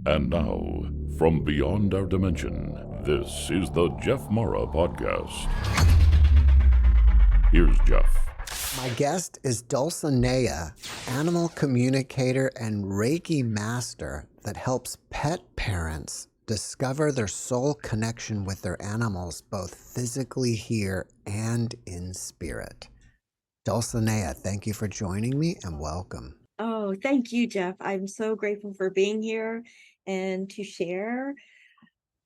And now, from beyond our dimension, this is the JeffMara podcast. Here's Jeff. My guest is Dulsanea, animal communicator and Reiki master that helps pet parents discover their soul connection with their animals, both physically here and in spirit. Dulsanea, thank you for joining me and welcome. Oh, thank you, Jeff. I'm so grateful for being here and to share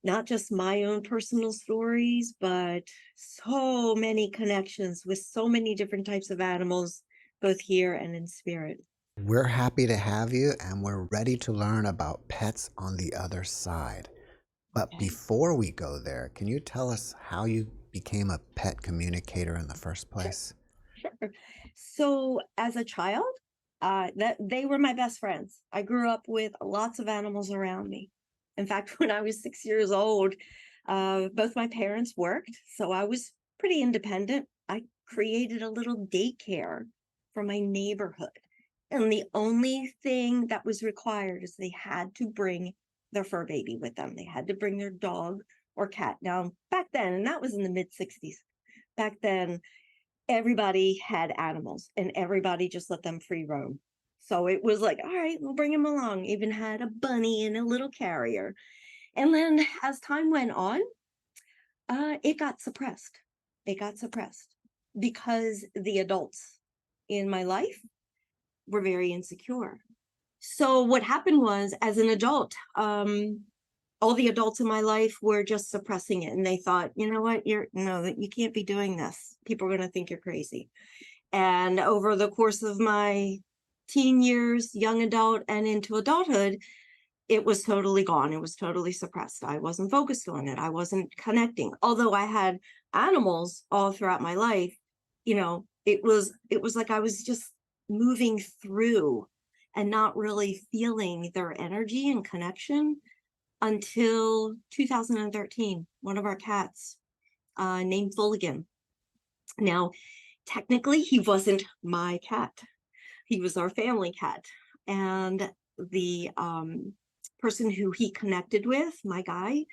not just my own personal stories, but so many connections with so many different types of animals, both here and in spirit. We're happy to have you and we're ready to learn about pets on the other side. But Okay. before we go there, can you tell us how you became a pet communicator in the first place? Sure. So as a child, they were my best friends. I grew up with lots of animals around me. In fact, when I was 6 years old, both my parents worked, so I was pretty independent. I created a little daycare for my neighborhood. And the only thing that was required is they had to bring their fur baby with them. They had to bring their dog or cat. Now, back then, and that was in the mid 60s, back then, everybody had animals and everybody just let them free roam. So it was like, all right, we'll bring him along. Even had a bunny in a little carrier. And then as time went on, it got suppressed. It got suppressed because the adults in my life were very insecure. So what happened was, as an adult, all the adults in my life were just suppressing it, and they thought, you know what, you can't be doing this. People are going to think you're crazy. And over the course of my teen years, young adult, and into adulthood, it was totally gone. It was totally suppressed. I wasn't focused on it. I wasn't connecting. Although I had animals all throughout my life, it was like I was just moving through and not really feeling their energy and connection until 2013. One of our cats, named Fulligan. Now, technically, he wasn't my cat. He was our family cat. And the person who he connected with, my guy,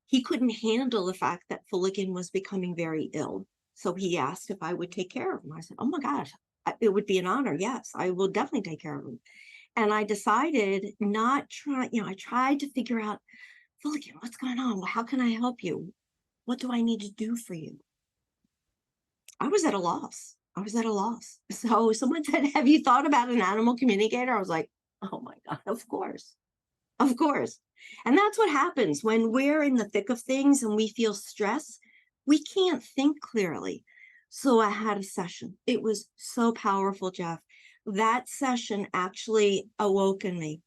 he couldn't handle the fact that Fulligan was becoming very ill. So he asked if I would take care of him. I said, oh my gosh, it would be an honor. Yes, I will definitely take care of him. And I decided I tried to figure out, Fulligan, what's going on? How can I help you? What do I need to do for you? I was at a loss. So someone said, have you thought about an animal communicator? I was like, oh my God, of course. Of course. And that's what happens when we're in the thick of things and we feel stress. We can't think clearly. So I had a session. It was so powerful, Jeff. That session actually awoke in me.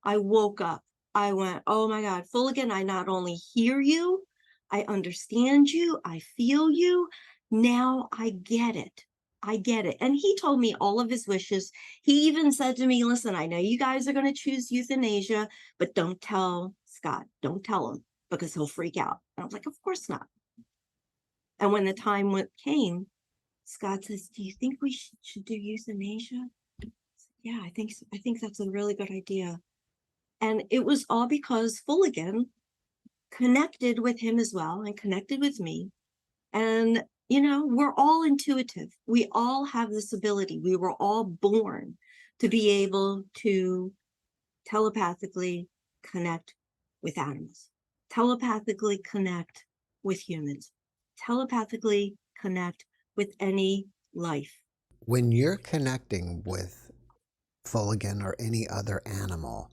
I woke up. I went, oh my God, Fulligan, I not only hear you, I understand you, I feel you. Now I get it. I get it. And he told me all of his wishes. He even said to me, listen, I know you guys are going to choose euthanasia, but don't tell Scott. Don't tell him because he'll freak out. And I was like, of course not. And when the time came, Scott says, do you think we should do euthanasia? I said, yeah, I think that's a really good idea. And it was all because Fulligan connected with him as well and connected with me. And, we're all intuitive. We all have this ability. We were all born to be able to telepathically connect with animals, telepathically connect with humans, telepathically connect with any life. When you're connecting with Fulligan or any other animal,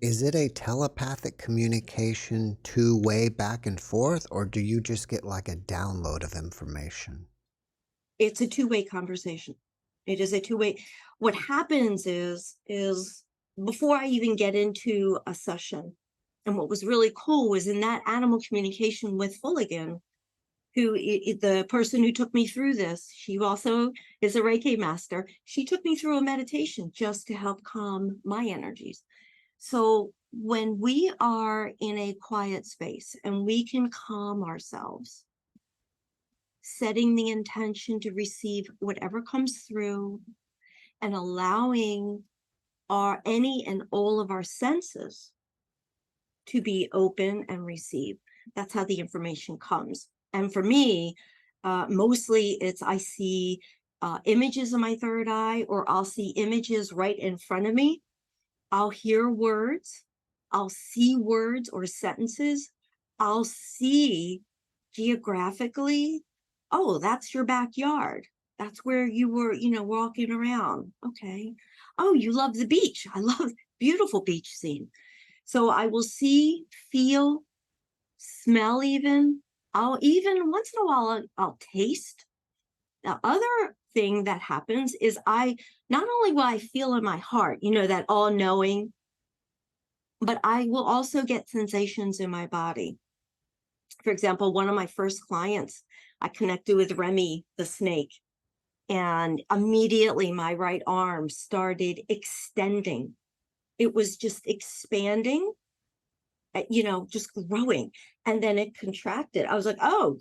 is it a telepathic communication two-way back and forth, or do you just get like a download of information? It's a two-way conversation. It is a two-way. What happens is before I even get into a session, and what was really cool was in that animal communication with Fulligan, the person who took me through this, she also is a Reiki master. She took me through a meditation just to help calm my energies. So when we are in a quiet space and we can calm ourselves, setting the intention to receive whatever comes through and allowing any and all of our senses to be open and receive. That's how the information comes. And for me, mostly it's I see images of my third eye, or I'll see images right in front of me. I'll hear words. I'll see words or sentences. I'll see geographically, oh, that's your backyard. That's where you were, walking around. Okay. Oh, you love the beach. I love beautiful beach scene. So I will see, feel, smell even. I'll even once in a while I'll taste. The other thing that happens is I not only will I feel in my heart, that all knowing, but I will also get sensations in my body. For example, one of my first clients, I connected with Remy, the snake, and immediately my right arm started extending. It was just expanding, just growing. And then it contracted. I was like, oh,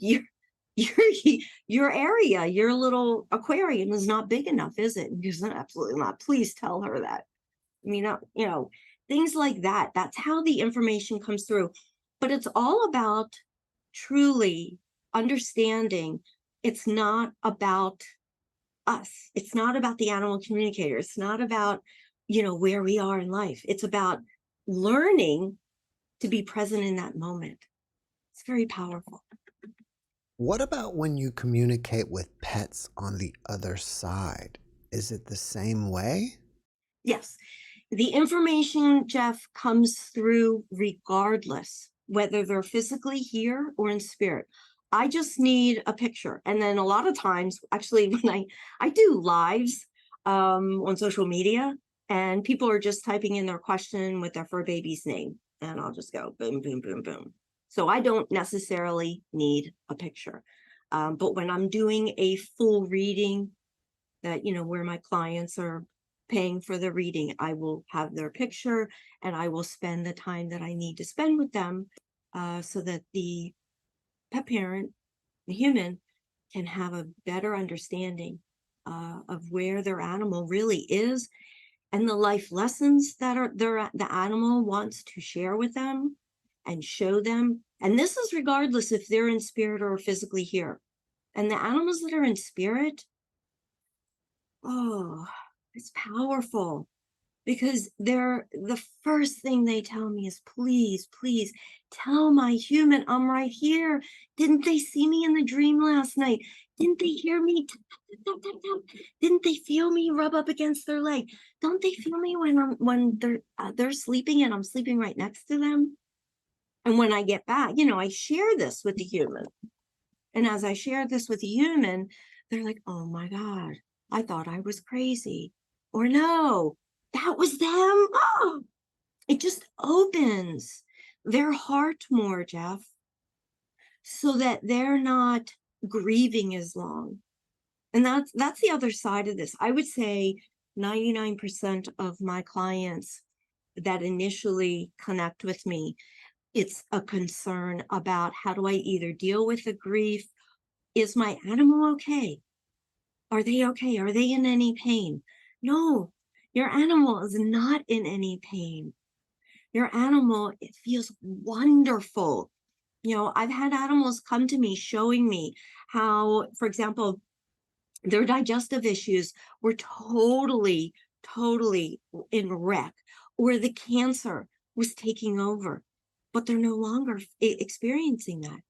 your area, your little aquarium is not big enough, is it? And he goes, absolutely not. Please tell her that. I mean, things like that. That's how the information comes through. But it's all about truly understanding it's not about us. It's not about the animal communicator. It's not about, where we are in life. It's about learning to be present in that moment. It's very powerful. What about when you communicate with pets on the other side? Is it the same way? Yes. The information, Jeff, comes through regardless whether they're physically here or in spirit. I just need a picture. And then a lot of times, actually, when I do lives on social media, and people are just typing in their question with their fur baby's name, and I'll just go boom, boom, boom, boom. So I don't necessarily need a picture. But when I'm doing a full reading that, where my clients are paying for the reading, I will have their picture and I will spend the time that I need to spend with them so that the pet parent, the human, can have a better understanding of where their animal really is and the life lessons that the animal wants to share with them and show them. And this is regardless if they're in spirit or physically here. And the animals that are in spirit, oh, it's powerful because the first thing they tell me is, please, please tell my human I'm right here. Didn't they see me in the dream last night? Didn't they hear me? Didn't they feel me rub up against their leg? Don't they feel me when they're sleeping and I'm sleeping right next to them? And when I get back, I share this with the human. And as I share this with the human, they're like, oh my God, I thought I was crazy. Or no, that was them. Oh, it just opens their heart more, Jeff, so that they're not grieving as long. And that's the other side of this. I would say 99% of my clients that initially connect with me, it's a concern about how do I either deal with the grief? Is my animal okay? Are they okay? Are they in any pain? No, your animal is not in any pain. Your animal, it feels wonderful. I've had animals come to me showing me how, for example, their digestive issues were totally, totally in wreck, or the cancer was taking over, but they're no longer experiencing that.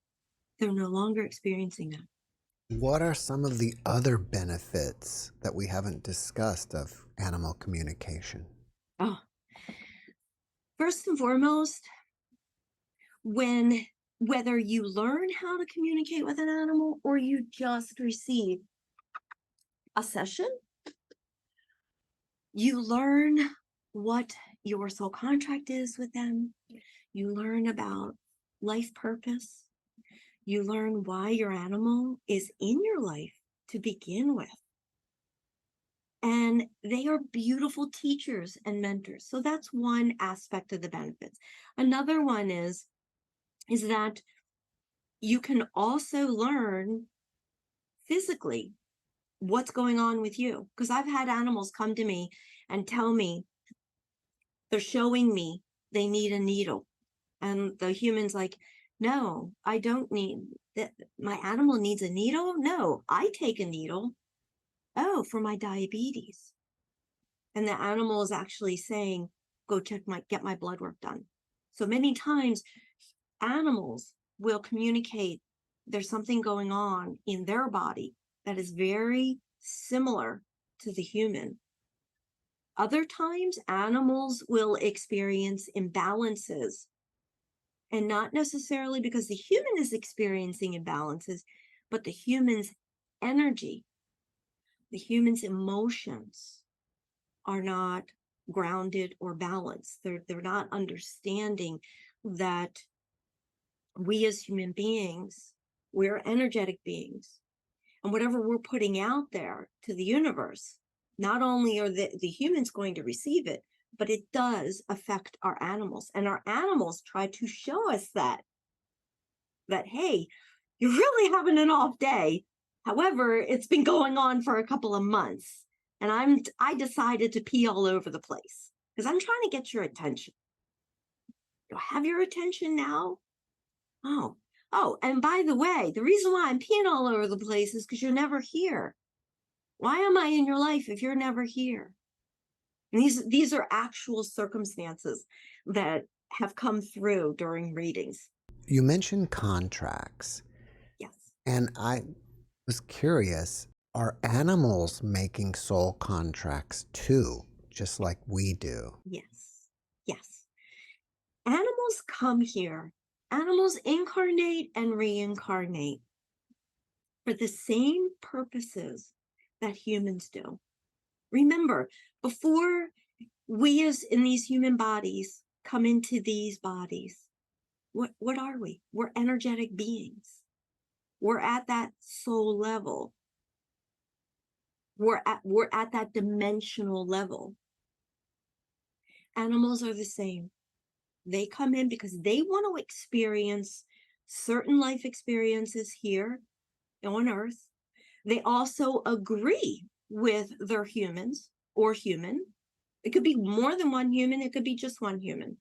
They're no longer experiencing that. What are some of the other benefits that we haven't discussed of animal communication? Oh, first and foremost, whether you learn how to communicate with an animal or you just receive a session, you learn what your soul contract is with them. You learn about life purpose. You learn why your animal is in your life to begin with. And they are beautiful teachers and mentors. So that's one aspect of the benefits. Another one is that you can also learn physically what's going on with you. Because I've had animals come to me and tell me, They're showing me they need a needle. And the human's like, no, I don't need that. My animal needs a needle? No, I take a needle. Oh, for my diabetes. And the animal is actually saying, go get my blood work done. So many times animals will communicate there's something going on in their body that is very similar to the human. Other times, animals will experience imbalances, and not necessarily because the human is experiencing imbalances, but the human's energy, the human's emotions are not grounded or balanced. They're not understanding that we as human beings, we're energetic beings. And whatever we're putting out there to the universe, not only are the humans going to receive it, but it does affect our animals. And our animals try to show us that, hey, you're really having an off day. However, it's been going on for a couple of months. And I decided to pee all over the place because I'm trying to get your attention. Do I have your attention now? Oh, and by the way, the reason why I'm peeing all over the place is because you're never here. Why am I in your life if you're never here? And these are actual circumstances that have come through during readings. You mentioned contracts, Yes. and I was curious, are animals making soul contracts too, just like we do? Yes. Yes. Animals come here. Animals incarnate and reincarnate for the same purposes that humans do. Remember, before we as in these human bodies come into these bodies, what are we? We're energetic beings. We're at that soul level. We're at that dimensional level. Animals are the same. They come in because they want to experience certain life experiences here on Earth. They also agree with their humans or human. It could be more than one human. It could be just one human.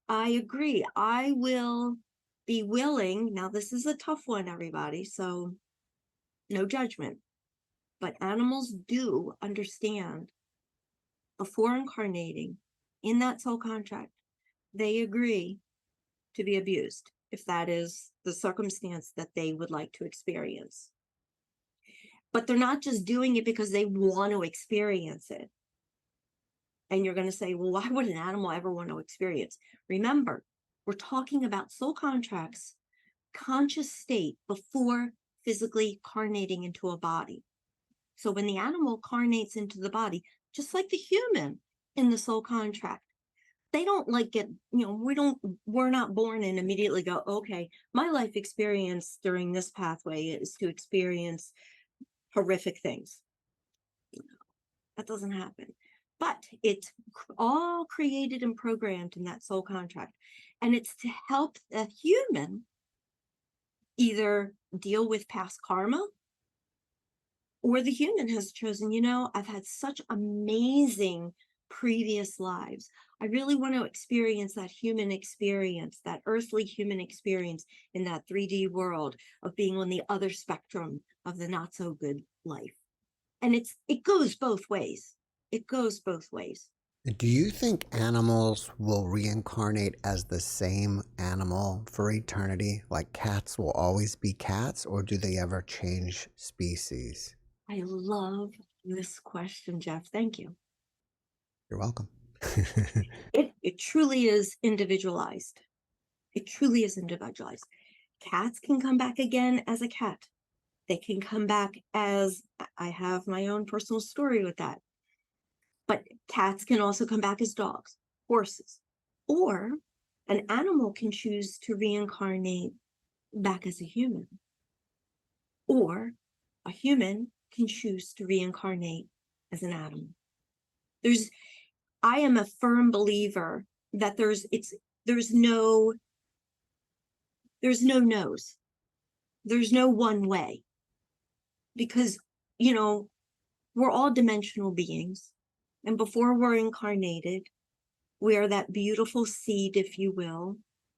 I agree. I will be willing. Now, this is a tough one, everybody, so no judgment. But animals do understand before incarnating in that soul contract, they agree to be abused if that is the circumstance that they would like to experience. But they're not just doing it because they want to experience it. And you're going to say, well, why would an animal ever want to experience? Remember, we're talking about soul contracts, conscious state before physically carnating into a body. So when the animal carnates into the body, just like the human in the soul contract, they don't like get, we're not born and immediately go, okay, my life experience during this pathway is to experience horrific things. That doesn't happen. But it's all created and programmed in that soul contract. And it's to help the human either deal with past karma, or the human has chosen, I've had such amazing previous lives. I really want to experience that human experience, that earthly human experience in that 3D world of being on the other spectrum of the not so good life. And it goes both ways. It goes both ways. Do you think animals will reincarnate as the same animal for eternity? Like cats will always be cats, or do they ever change species? I love this question, Jeff. Thank you. You're welcome. It truly is individualized. It truly is individualized. Cats can come back again as a cat. They can come back as, I have my own personal story with that. But cats can also come back as dogs, horses, or an animal can choose to reincarnate back as a human, or a human can choose to reincarnate as an animal. I am a firm believer that there's no no's. There's no one way, because, we're all dimensional beings. And before we're incarnated, we're that beautiful seed, if you will,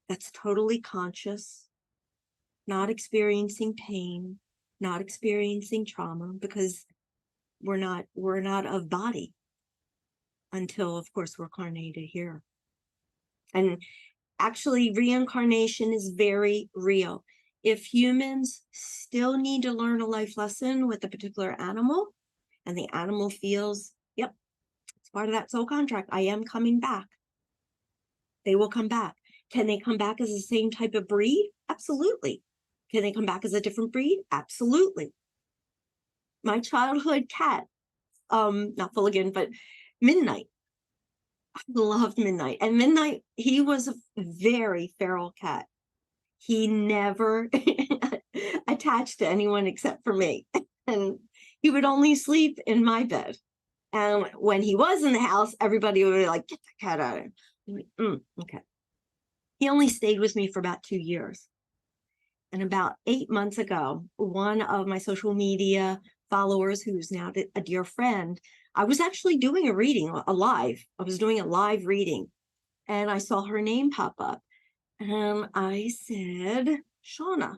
that's totally conscious, not experiencing pain, not experiencing trauma, because we're not of body until, of course, we're carnated here. And actually, reincarnation is very real. If humans still need to learn a life lesson with a particular animal, and the animal feels, yep, it's part of that soul contract, I am coming back, they will come back. Can they come back as the same type of breed? Absolutely. Can they come back as a different breed? Absolutely. My childhood cat, not Fulligan, but Midnight. I loved Midnight. And Midnight, he was a very feral cat. He never attached to anyone except for me. And he would only sleep in my bed. And when he was in the house, everybody would be like, get the cat out of here. Okay. He only stayed with me for about 2 years. And about 8 months ago, one of my social media followers, who's now a dear friend, I was actually doing a reading, a live. I was doing a live reading, and I saw her name pop up. And I said, Shauna,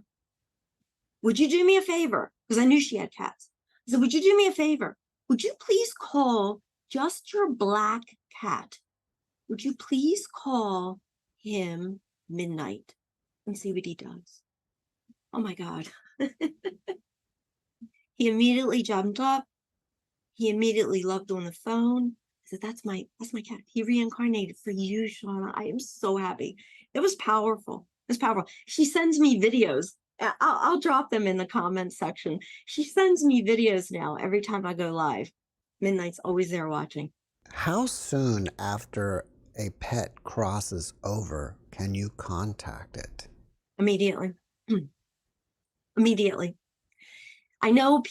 would you do me a favor? Because I knew she had cats. I said, would you do me a favor? Would you please call just your black cat? Would you please call him Midnight and see what he does? Oh my God. He immediately jumped up. He immediately loved on the phone. I said, that's my cat. He reincarnated for you, Shauna. I am so happy. It was powerful. It was powerful. She sends me videos. I'll drop them in the comments section. She sends me videos now every time I go live. Midnight's always there watching. How soon after a pet crosses over can you contact it? Immediately. Immediately. I know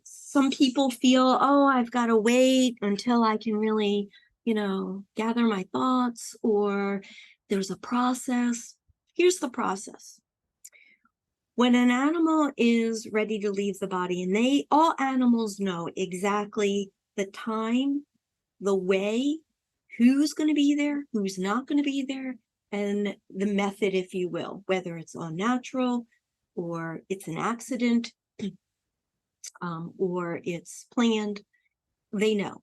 some people feel, oh, I've got to wait until I can really, gather my thoughts, or there's a process. Here's the process. When an animal is ready to leave the body, and all animals know exactly the time, the way, who's going to be there, who's not going to be there, and the method, if you will, whether it's unnatural or it's an accident, or it's planned, they know.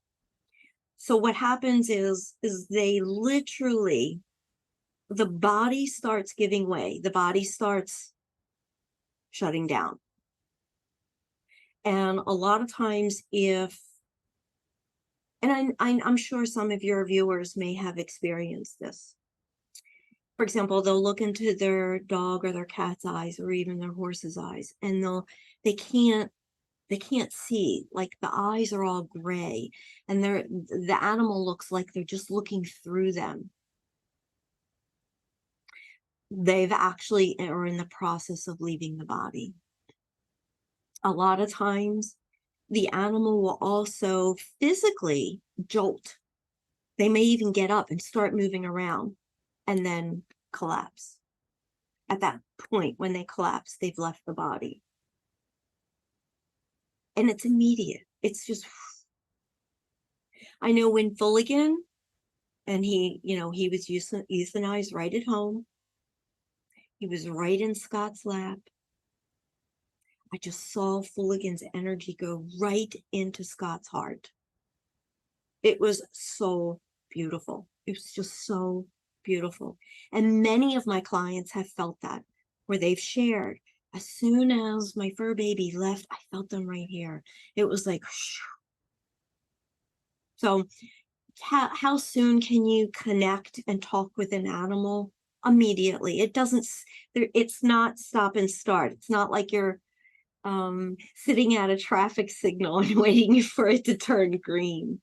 So what happens is they literally, the body starts giving way, the body starts shutting down. And a lot of times I'm sure some of your viewers may have experienced this. For example, they'll look into their dog or their cat's eyes, or even their horse's eyes, and they can't see, like the eyes are all gray, and the animal looks like they're just looking through them. They've actually are in the process of leaving the body. A lot of times the animal will also physically jolt. They may even get up and start moving around and then collapse. At that point, when they collapse, they've left the body. And it's immediate. It's just, I know when Fulligan, and he was euthanized right at home. He was right in Scott's lap. I just saw Fulligan's energy go right into Scott's heart. It was so beautiful. It was just so beautiful. And many of my clients have felt that, where they've shared, as soon as my fur baby left, I felt them right here. It was like, shoo. So how soon can you connect and talk with an animal? Immediately. It's not stop and start. It's not like you're sitting at a traffic signal and waiting for it to turn green.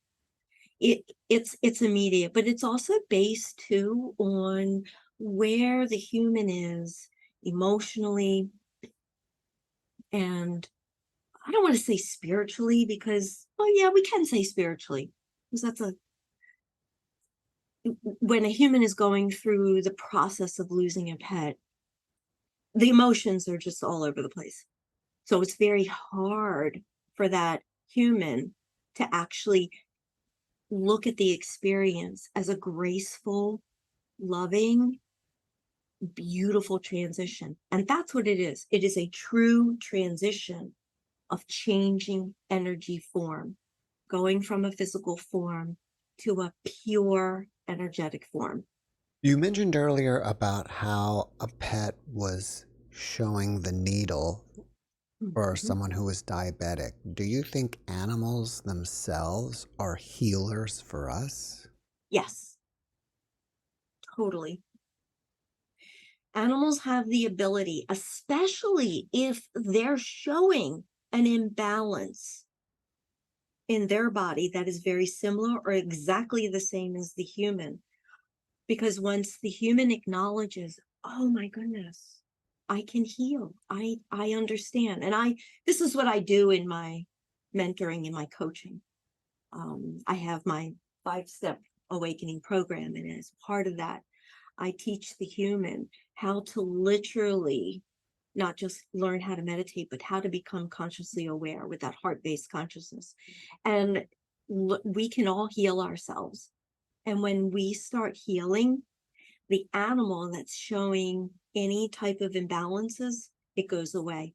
It's immediate, but it's also based too on where the human is emotionally, and I don't want to say spiritually, because, well, yeah, we can say spiritually, because when a human is going through the process of losing a pet, the emotions are just all over the place. So it's very hard for that human to actually look at the experience as a graceful, loving, beautiful transition. And that's what it is. It is a true transition of changing energy form, going from a physical form to a pure energetic form. You mentioned earlier about how a pet was showing the needle for Mhm. someone who is diabetic. Do you think animals themselves are healers for us? Yes, totally. Animals have the ability, especially if they're showing an imbalance in their body that is very similar or exactly the same as the human. Because once the human acknowledges, oh my goodness, I can heal. I understand. And this is what I do in my mentoring and my coaching. I have my 5-step awakening program, and as part of that, I teach the human how to literally not just learn how to meditate, but how to become consciously aware with that heart-based consciousness. And we can all heal ourselves. And when we start healing, the animal that's showing any type of imbalances, it goes away.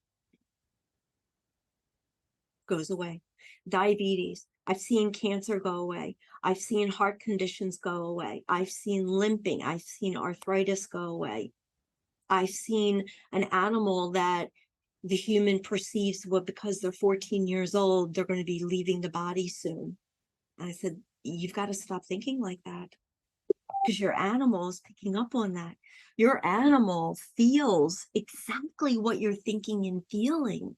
Goes away. Diabetes. I've seen cancer go away. I've seen heart conditions go away. I've seen limping. I've seen arthritis go away. I've seen an animal that the human perceives, well, because they're 14 years old, they're going to be leaving the body soon. And I said, you've got to stop thinking like that, because your animal is picking up on that. Your animal feels exactly what you're thinking and feeling.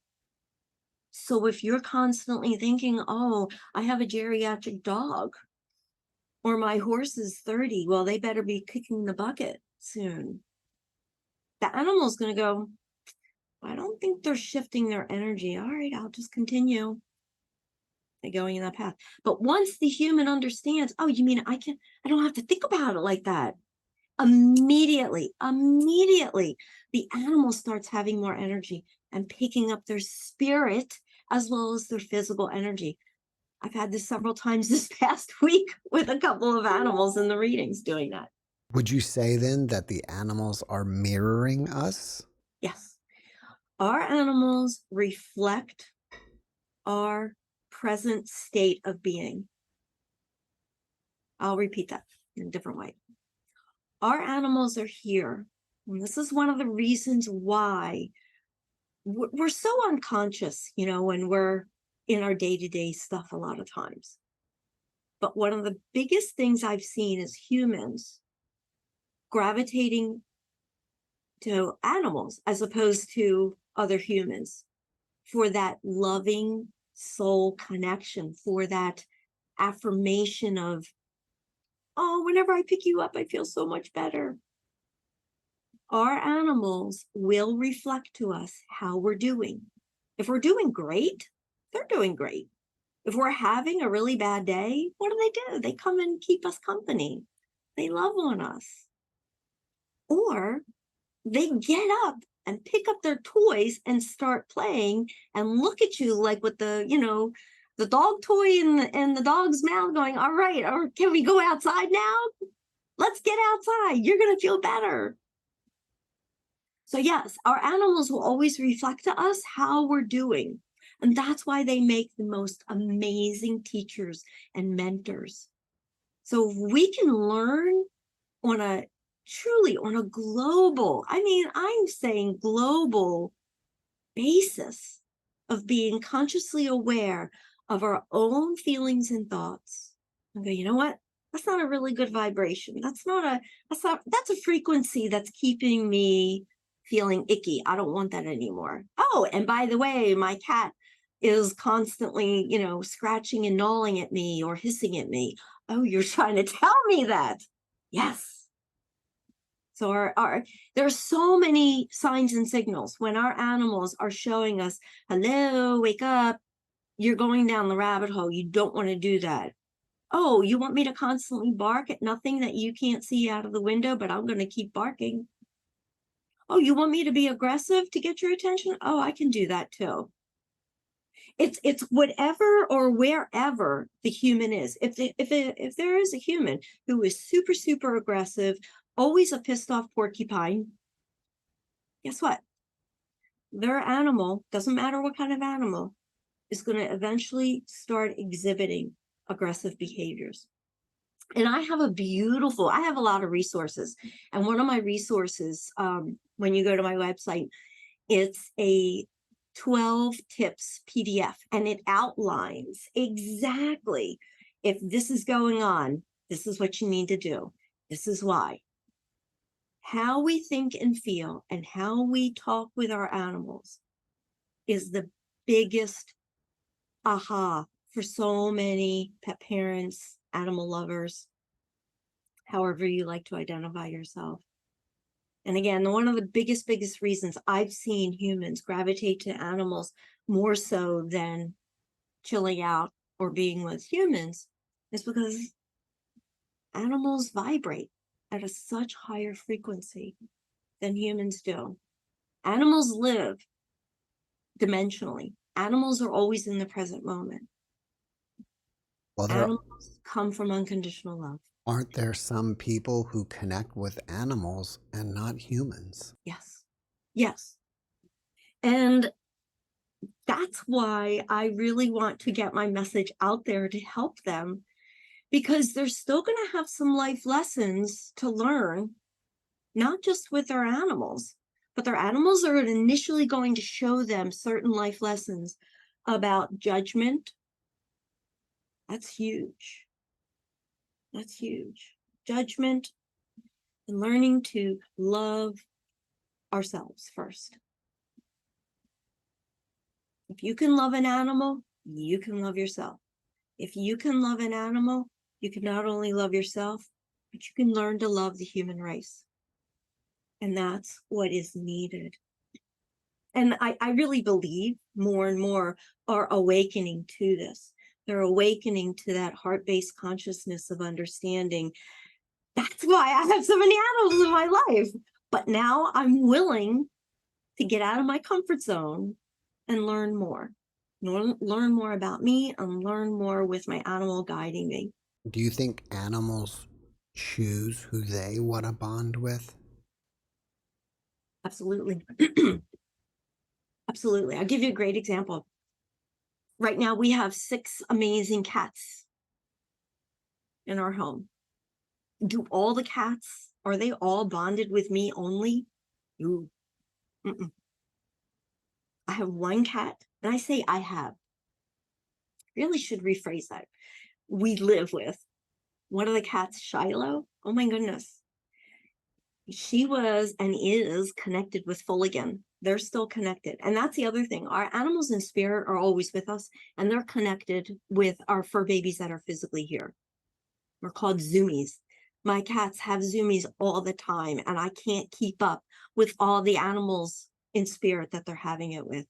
So if you're constantly thinking, oh, I have a geriatric dog, or my horse is 30, well, they better be kicking the bucket soon. The animal's going to go, I don't think they're shifting their energy. All right, I'll just continue. They're going in that path. But once the human understands, oh, you mean I don't have to think about it like that. Immediately, the animal starts having more energy and picking up their spirit as well as their physical energy. I've had this several times this past week with a couple of animals in the readings doing that. Would you say then that the animals are mirroring us? Yes. Our animals reflect our present state of being. I'll repeat that in a different way. Our animals are here. And this is one of the reasons why we're so unconscious, when we're in our day-to-day stuff a lot of times. But one of the biggest things I've seen is humans gravitating to animals as opposed to other humans for that loving soul connection, for that affirmation of, oh, whenever I pick you up, I feel so much better. Our animals will reflect to us how we're doing. If we're doing great, they're doing great. If we're having a really bad day, what do? They come and keep us company. They love on us. Or they get up and pick up their toys and start playing and look at you like with the dog toy in the dog's mouth going, all right, or can we go outside now? Let's get outside. You're going to feel better. So yes, our animals will always reflect to us how we're doing. And that's why they make the most amazing teachers and mentors. So we can learn on a global, I'm saying global basis of being consciously aware of our own feelings and thoughts. And go, you know what? That's not a really good vibration. That's a frequency that's keeping me feeling icky. I don't want that anymore. Oh, and by the way, my cat is constantly, scratching and gnawing at me or hissing at me. Oh, you're trying to tell me that. Yes. So there are so many signs and signals when our animals are showing us, hello, wake up. You're going down the rabbit hole. You don't want to do that. Oh, you want me to constantly bark at nothing that you can't see out of the window, but I'm going to keep barking. Oh, you want me to be aggressive to get your attention? Oh, I can do that too. It's whatever or wherever the human is. If there is a human who is super, super aggressive, always a pissed off porcupine, guess what? Their animal, doesn't matter what kind of animal, is going to eventually start exhibiting aggressive behaviors. And I have a lot of resources. And one of my resources, when you go to my website, it's a 12 tips PDF, and it outlines exactly, if this is going on, this is what you need to do. This is why. How we think and feel and how we talk with our animals is the biggest aha for so many pet parents, animal lovers, however you like to identify yourself. And again, one of the biggest reasons I've seen humans gravitate to animals more so than chilling out or being with humans is because animals vibrate at a such higher frequency than humans do. Animals live dimensionally. Animals are always in the present moment. Well, Animals come from unconditional love. aren't there some people who connect with animals and not humans? Yes. Yes. And that's why I really want to get my message out there to help them, because they're still going to have some life lessons to learn, not just with their animals, but their animals are initially going to show them certain life lessons about judgment. That's huge. That's huge. Judgment and learning to love ourselves first. If you can love an animal, you can love yourself. If you can love an animal, you can not only love yourself, but you can learn to love the human race. And that's what is needed. And I really believe more and more are awakening to this. They're awakening to that heart-based consciousness of understanding. That's why I have so many animals in my life. But now I'm willing to get out of my comfort zone and learn more. Learn more about me and learn more with my animal guiding me. Do you think animals choose who they want to bond with? Absolutely. Absolutely. I'll give you a great example. Right now, we have 6 amazing cats in our home. Do all the cats, are they all bonded with me only? Ooh. Mm-mm. I have one cat, and I say I have. Really should rephrase that. We live with. One of the cats, Shiloh. Oh my goodness. She was and is connected with Fulligan. They're still connected. And that's the other thing. Our animals in spirit are always with us, and they're connected with our fur babies that are physically here. We're called zoomies. My cats have zoomies all the time, and I can't keep up with all the animals in spirit that they're having it with.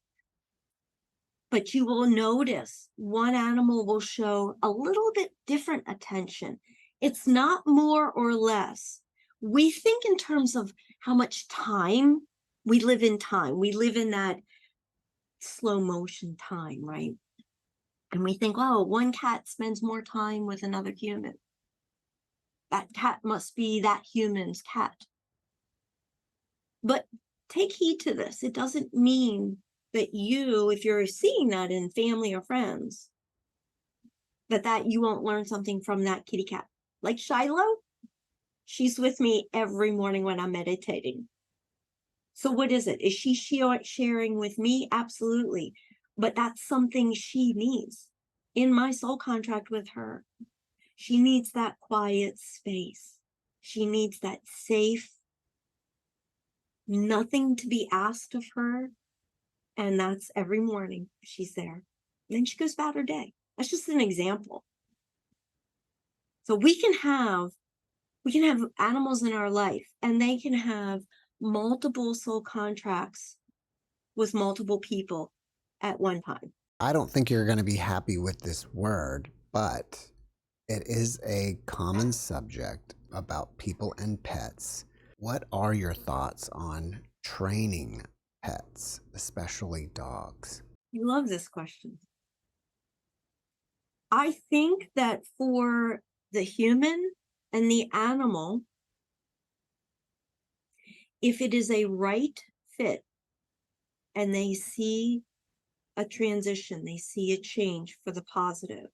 But you will notice one animal will show a little bit different attention. It's not more or less. We think in terms of how much time we live in time. We live in that slow motion time, right? And we think, oh, one cat spends more time with another human. That cat must be that human's cat. But take heed to this. It doesn't mean that you, if you're seeing that in family or friends, that you won't learn something from that kitty cat. Like Shiloh, she's with me every morning when I'm meditating. So what is it? Is she sharing with me? Absolutely. But that's something she needs in my soul contract with her. She needs that quiet space. She needs that safe, nothing to be asked of her. And that's every morning she's there. And then she goes about her day. That's just an example. So we can have animals in our life, and they can have multiple soul contracts with multiple people at one time. I don't think you're going to be happy with this word, but it is a common subject about people and pets. What are your thoughts on training pets, especially dogs? You love this question. I think that for the human and the animal, if it is a right fit and they see a transition, they see a change for the positive,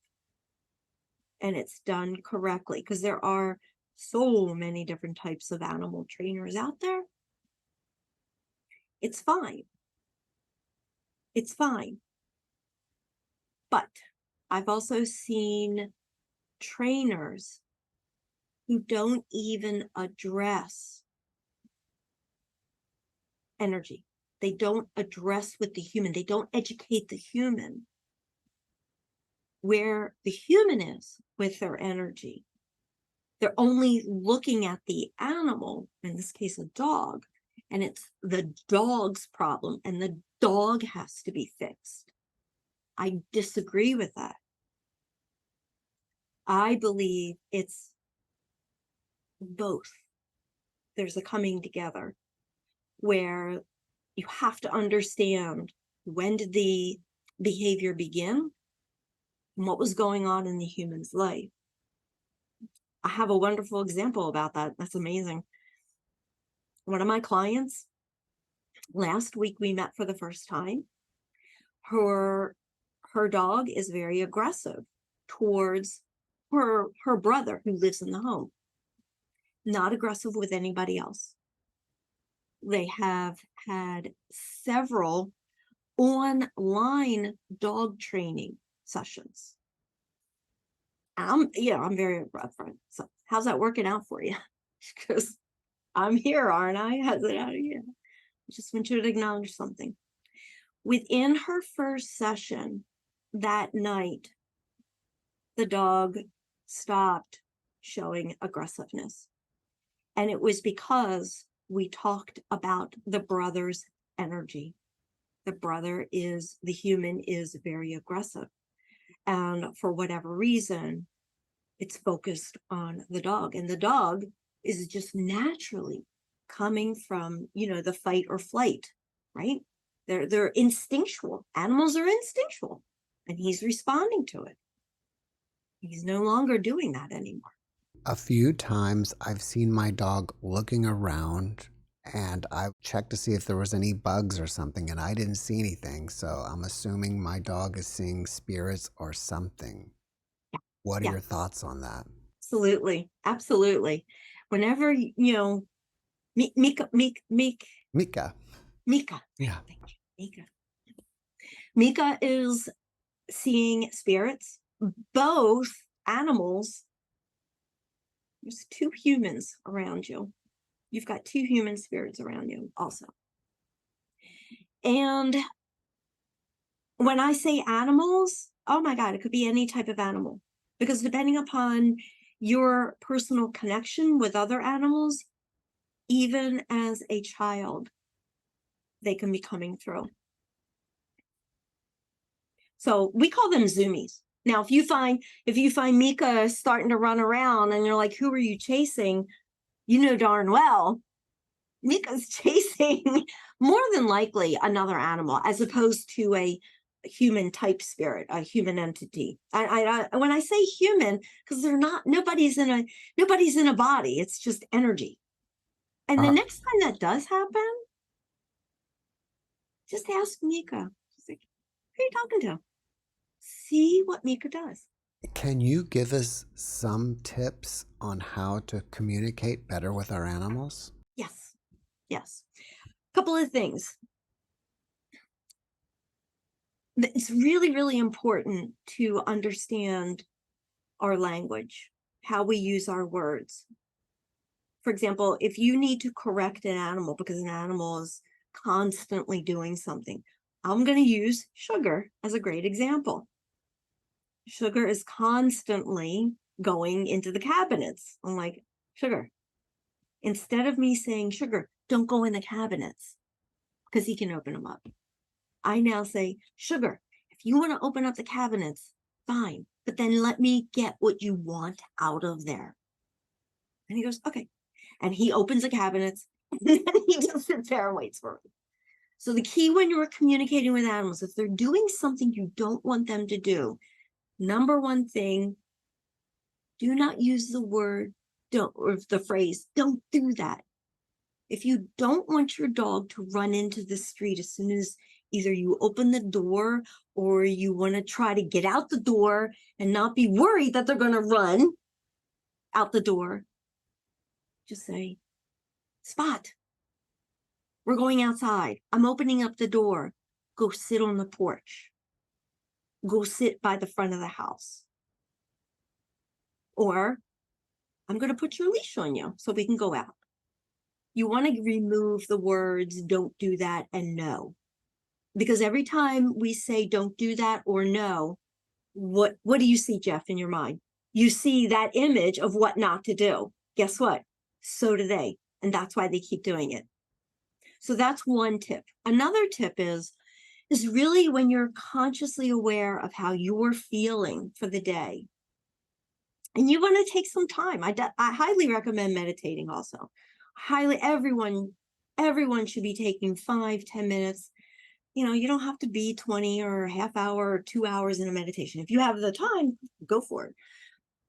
and it's done correctly, because there are so many different types of animal trainers out there, it's fine. It's fine. But I've also seen trainers who don't even address energy. They don't address with the human. They don't educate the human where the human is with their energy. They're only looking at the animal, in this case, a dog, and it's the dog's problem, and the dog has to be fixed. I disagree with that. I believe it's both. There's a coming together where you have to understand, when did the behavior begin and what was going on in the human's life. I have a wonderful example about that. That's amazing. One of my clients, last week we met for the first time. Her dog is very aggressive towards her brother who lives in the home. Not aggressive with anybody else. They have had several online dog training sessions. I'm very upfront. So how's that working out for you? Because I'm here, aren't I? How's it out of here? I just want you to acknowledge something. Within her first session that night, the dog stopped showing aggressiveness. And it was because we talked about the brother's energy. The human is very aggressive. And for whatever reason, it's focused on the dog. And the dog is just naturally coming from, the fight or flight, right? They're instinctual. Animals are instinctual. And he's responding to it. He's no longer doing that anymore. A few times I've seen my dog looking around, and I checked to see if there was any bugs or something, and I didn't see anything. So I'm assuming my dog is seeing spirits or something. What are Yeah. your thoughts on that? Absolutely. Absolutely. Whenever, Mika. Mika. Yeah. Thank you. Mika is seeing spirits. Both animals, there's two humans around you. You've got two human spirits around you also. And when I say animals, oh my God, it could be any type of animal. Because depending upon your personal connection with other animals, even as a child, they can be coming through. So we call them zoomies. Now, if you find Mika starting to run around and you're like, who are you chasing? You know darn well Mika's chasing more than likely another animal, as opposed to a human type spirit, a human entity. I when I say human, because nobody's in a body. It's just energy. And the next time that does happen, just ask Mika. She's like, who are you talking to? See what Mika does. Can you give us some tips on how to communicate better with our animals? Yes. A couple of things. It's really, really important to understand our language, how we use our words. For example, if you need to correct an animal because an animal is constantly doing something, I'm going to use Sugar as a great example. Sugar is constantly going into the cabinets. I'm like, Sugar, instead of me saying, Sugar, don't go in the cabinets, because he can open them up, I now say, Sugar, if you want to open up the cabinets, fine, but then let me get what you want out of there. And he goes, okay. And he opens the cabinets, and then he just sits there and waits for me. So the key when you're communicating with animals, if they're doing something you don't want them to do, Number one thing, do not use the word don't, or the phrase, don't do that. If you don't want your dog to run into the street as soon as either you open the door or you want to try to get out the door and not be worried that they're going to run out the door, just say, Spot, we're going outside. I'm opening up the door. Go sit on the porch. Go sit by the front of the house. Or I'm going to put your leash on you so we can go out. You want to remove the words don't do that and no. Because every time we say don't do that or no, what do you see, Jeff, in your mind? You see that image of what not to do. Guess what? So do they. And that's why they keep doing it. So that's one tip. Another tip is really when you're consciously aware of how you're feeling for the day. And you want to take some time. I highly recommend meditating also. Everyone should be taking 5-10 minutes. You don't have to be 20 or a half hour or 2 hours in a meditation. If you have the time, go for it.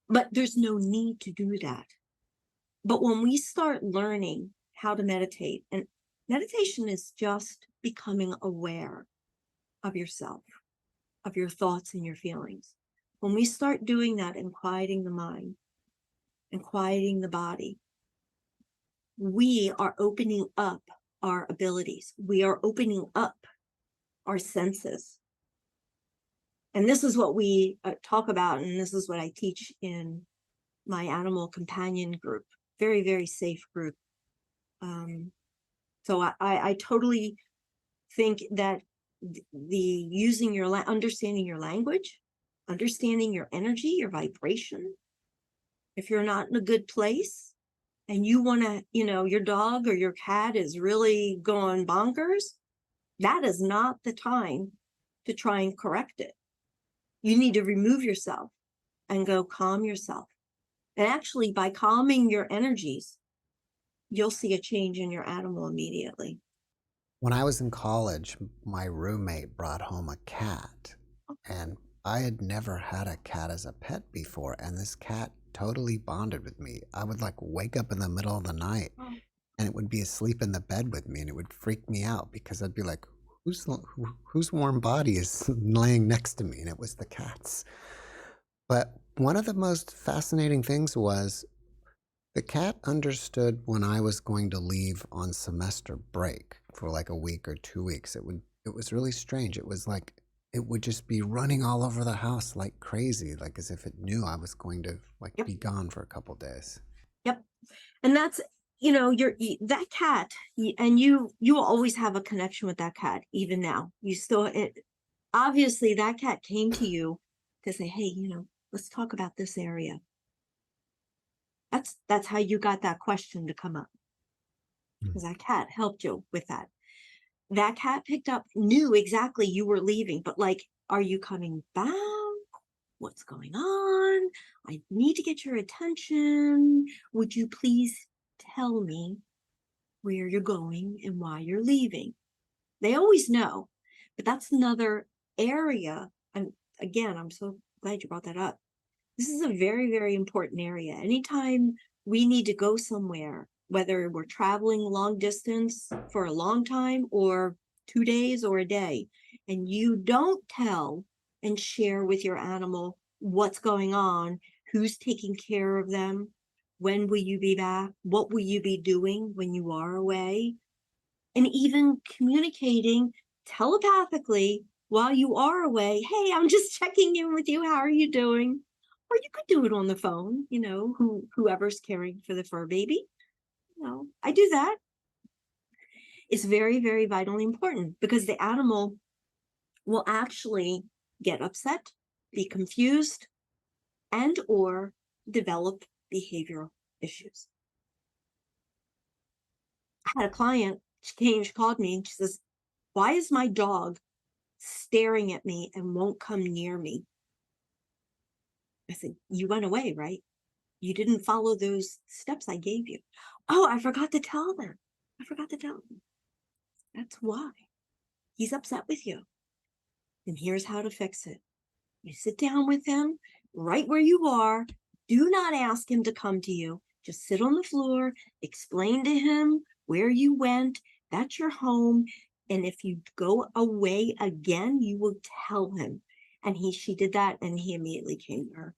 But there's no need to do that. But when we start learning how to meditate, and meditation is just becoming aware of yourself, of your thoughts and your feelings. When we start doing that and quieting the mind and quieting the body, we are opening up our abilities. We are opening up our senses. And this is what we talk about, and this is what I teach in my animal companion group. Very, very safe group. So I totally think that the using your understanding your language, understanding your energy, your vibration. If you're not in a good place and you want to, your dog or your cat is really going bonkers, that is not the time to try and correct it. You need to remove yourself and go calm yourself. And actually, by calming your energies, you'll see a change in your animal immediately. When I was in college, my roommate brought home a cat, and I had never had a cat as a pet before, and this cat totally bonded with me. I would wake up in the middle of the night, and it would be asleep in the bed with me, and it would freak me out because I'd be like, whose warm body is laying next to me? And it was the cat's. But one of the most fascinating things was the cat understood when I was going to leave on semester break for a week or 2 weeks. It was really strange. It was it would just be running all over the house like crazy, as if it knew I was going to Yep. be gone for a couple days. Yep. And that's, that cat, and you always have a connection with that cat, even now. You still, obviously that cat came to you to say, hey, let's talk about this area. That's how you got that question to come up. Because that cat helped you with that. That cat picked up, knew exactly you were leaving, but are you coming back? What's going on? I need to get your attention. Would you please tell me where you're going and why you're leaving? They always know, but that's another area. And again, I'm so glad you brought that up. This is a very, very important area. Anytime we need to go somewhere, whether we're traveling long distance for a long time or 2 days or a day, and you don't tell and share with your animal what's going on, who's taking care of them, when will you be back, what will you be doing when you are away, and even communicating telepathically while you are away. Hey, I'm just checking in with you. How are you doing? Or you could do it on the phone, whoever's caring for the fur baby. I do that. It's very, very vitally important because the animal will actually get upset, be confused, and or develop behavioral issues. I had a client, she called me and she says, why is my dog staring at me and won't come near me? I said, you went away, right? You didn't follow those steps I gave you. Oh, I forgot to tell them. That's why. He's upset with you. And here's how to fix it. You sit down with him right where you are. Do not ask him to come to you. Just sit on the floor, explain to him where you went. That's your home. And if you go away again, you will tell him. And she did that, and he immediately came to her.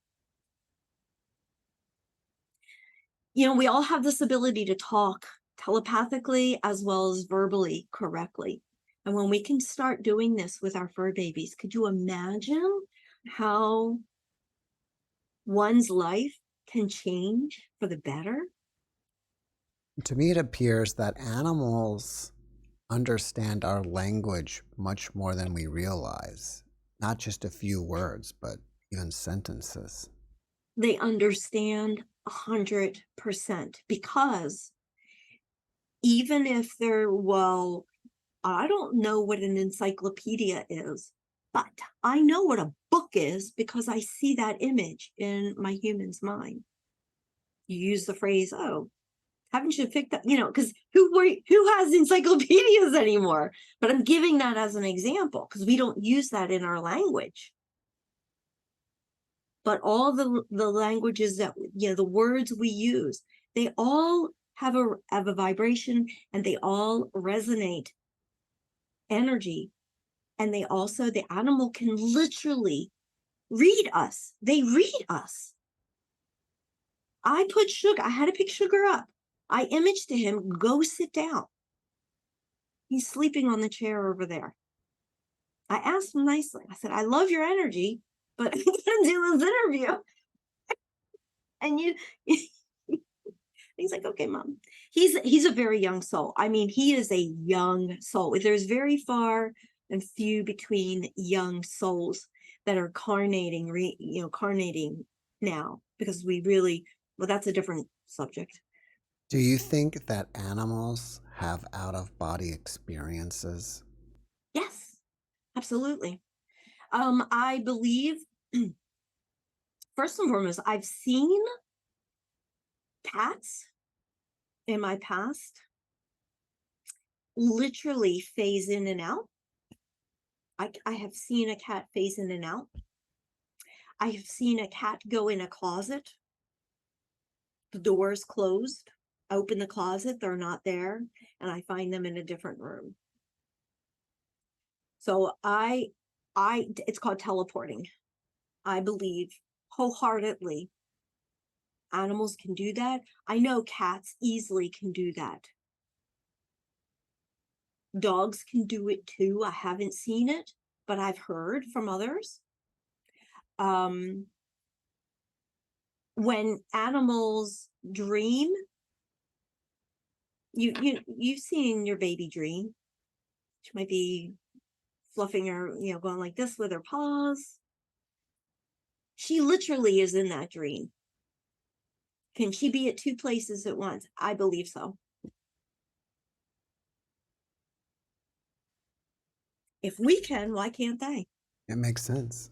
You know, we all have this ability to talk telepathically as well as verbally correctly. And when we can start doing this with our fur babies, could you imagine how one's life can change for the better? To me, it appears that animals understand our language much more than we realize. Not just a few words, but even sentences. They understand 100% because even if they're, well, I don't know what an encyclopedia is, but I know what a book is because I see that image in my human's mind. You use the phrase, oh, haven't you picked up, you know, because who has encyclopedias anymore? But I'm giving that as an example because we don't use that in our language. But all the languages that, you know, the words we use, they all have a vibration, and they all resonate energy. And they also, the animal can literally read us. They read us. I had to pick Sugar up. I imaged to him, go sit down. He's sleeping on the chair over there. I asked him nicely. I said, I love your energy, but I'm going to do this interview. And he's like, okay, Mom. He's a very young soul. I mean, he is a young soul. There's very far and few between young souls that are carnating now, because well, that's a different subject. Do you think that animals have out-of-body experiences? Yes, absolutely. I believe, first and foremost, I've seen cats in my past literally phase in and out. I have seen a cat phase in and out. I have seen a cat go in a closet. The door is closed. I open the closet, they're not there, and I find them in a different room. So it's called teleporting. I believe wholeheartedly animals can do that. I know cats easily can do that. Dogs can do it too. I haven't seen it, but I've heard from others. When animals dream, you've seen your baby dream. She might be fluffing her, going like this with her paws. She literally is in that dream. Can she be at two places at once? I believe so. If we can, why can't they? It makes sense.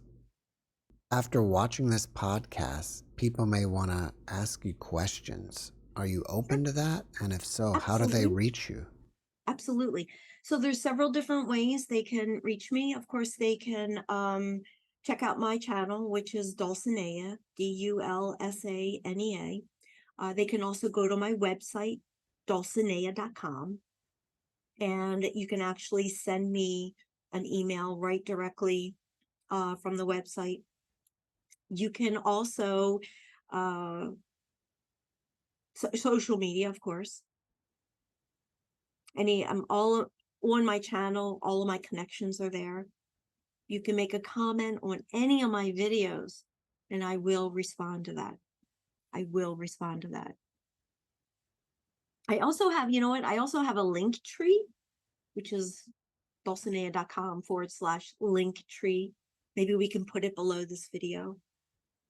After watching this podcast, people may want to ask you questions. Are you open to that? And if so, how do they Absolutely. reach you? Absolutely. So there's several different ways they can reach me. Of course, they can check out my channel, which is Dulsanea, Dulsanea. They can also go to my website, dulsanea.com, and you can actually send me an email right directly from the website. You can also social media, of course. I'm all on my channel. All of my connections are there. You can make a comment on any of my videos, and I will respond to that. I will respond to that. I also have, I also have a link tree, which is dulsanea.com/link tree. Maybe we can put it below this video,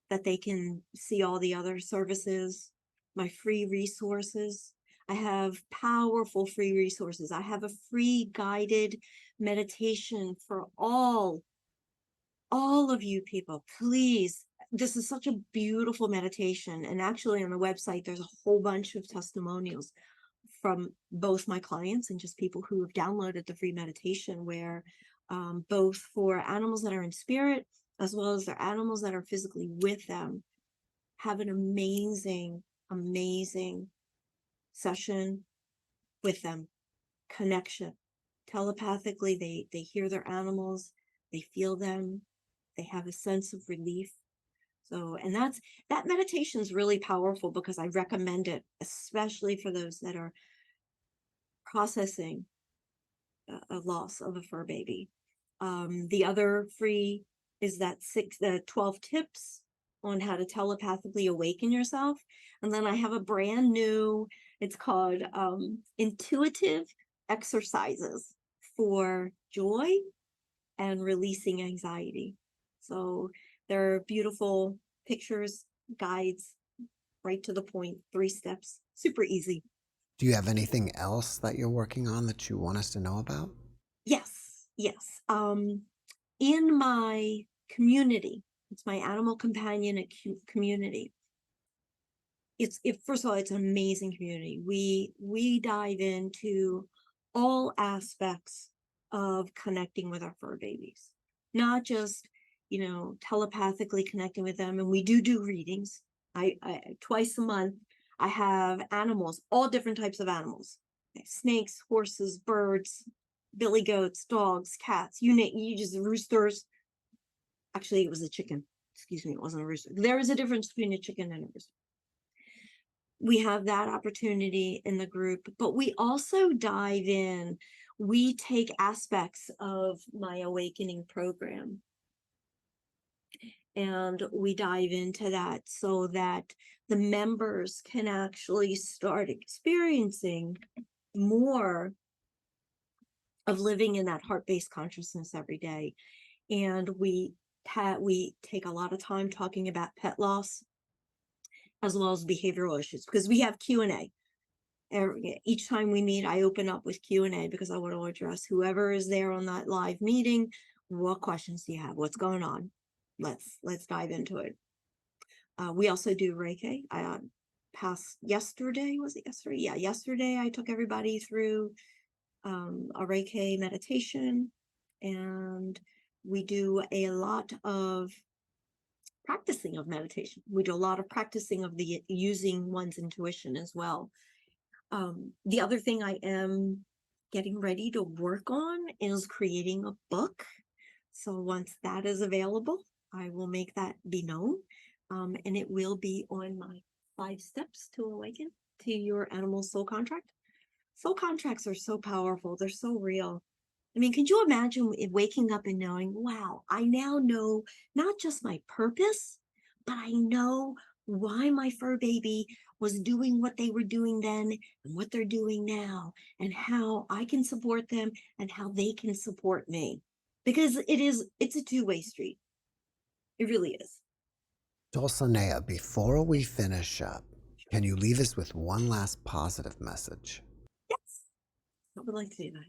that they can see all the other services, my free resources. I have powerful free resources. I have a free guided meditation for all of you people. Please, this is such a beautiful meditation. And actually on the website, there's a whole bunch of testimonials from both my clients and just people who have downloaded the free meditation, where both for animals that are in spirit as well as their animals that are physically with them, have an amazing, amazing session with them. Connection. Telepathically, they hear their animals, they feel them, they have a sense of relief. So, and that meditation is really powerful because I recommend it, especially for those that are processing a loss of a fur baby. The other free is the 12 tips on how to telepathically awaken yourself. And then I have a brand new, it's called Intuitive Exercises for Joy and Releasing Anxiety. So there are beautiful pictures, guides, right to the point, 3 steps, super easy. Do you have anything else that you're working on that you want us to know about? Yes, yes. In my community, it's my animal companion community. First of all, it's an amazing community. We dive into all aspects of connecting with our fur babies, not just telepathically connecting with them. And we do readings. I twice a month I have animals, all different types of animals, snakes, horses, birds, billy goats, dogs, cats, you just roosters. Actually, it was a chicken. Excuse me, it wasn't a rooster. There is a difference between a chicken and a rooster. We have that opportunity in the group, but we also dive in. We take aspects of my awakening program and we dive into that so that the members can actually start experiencing more of living in that heart-based consciousness every day. And we take a lot of time talking about pet loss as well as behavioral issues, because we have Q&A. Each time we meet, I open up with Q&A because I want to address whoever is there on that live meeting. What questions do you have? What's going on? Let's dive into it. We also do Reiki. Yesterday, was it yesterday? Yeah, yesterday I took everybody through a Reiki meditation, and we do a lot of practicing of meditation. We do a lot of practicing of the using one's intuition as well. The other thing I am getting ready to work on is creating a book. So once that is available, I will make that be known. And it will be on my 5 steps to awaken to your animal soul contract. Soul contracts are so powerful. They're so real. I mean, could you imagine waking up and knowing, wow, I now know not just my purpose, but I know why my fur baby was doing what they were doing then and what they're doing now, and how I can support them and how they can support me. Because it's a two-way street. It really is. Dulsanea, before we finish up, can you leave us with one last positive message? Yes, I would like to do that.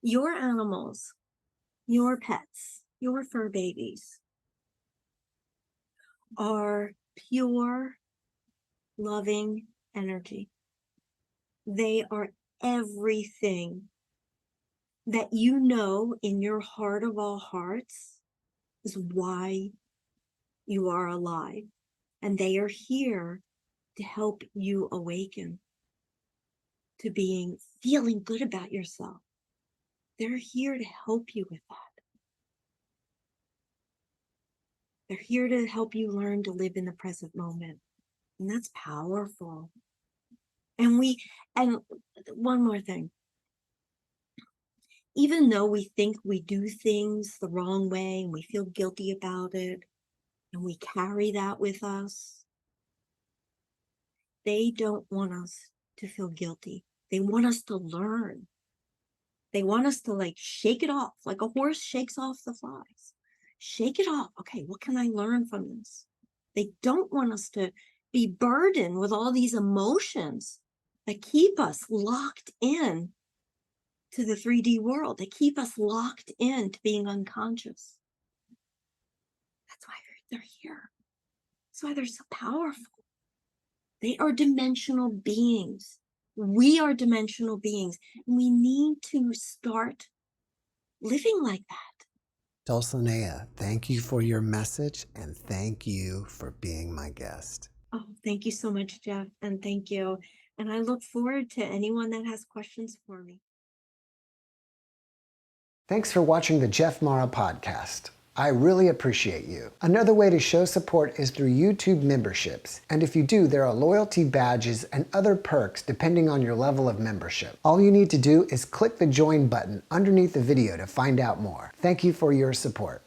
Your animals, your pets, your fur babies are pure, loving energy. They are everything that you know in your heart of all hearts is why you are alive. And they are here to help you awaken to feeling good about yourself. They're here to help you with that. They're here to help you learn to live in the present moment. And that's powerful. And one more thing. Even though we think we do things the wrong way and we feel guilty about it, and we carry that with us, they don't want us to feel guilty. They want us to learn. They want us to shake it off, like a horse shakes off the flies. Shake it off. Okay, what can I learn from this? They don't want us to be burdened with all these emotions that keep us locked in to the 3D world. They keep us locked in to being unconscious. That's why they're here. That's why they're so powerful. They are dimensional beings. We are dimensional beings. And we need to start living like that. Dulsanea, thank you for your message and thank you for being my guest. Oh, thank you so much, Jeff, and thank you. And I look forward to anyone that has questions for me. Thanks for watching the JeffMara podcast. I really appreciate you. Another way to show support is through YouTube memberships. And if you do, there are loyalty badges and other perks depending on your level of membership. All you need to do is click the join button underneath the video to find out more. Thank you for your support.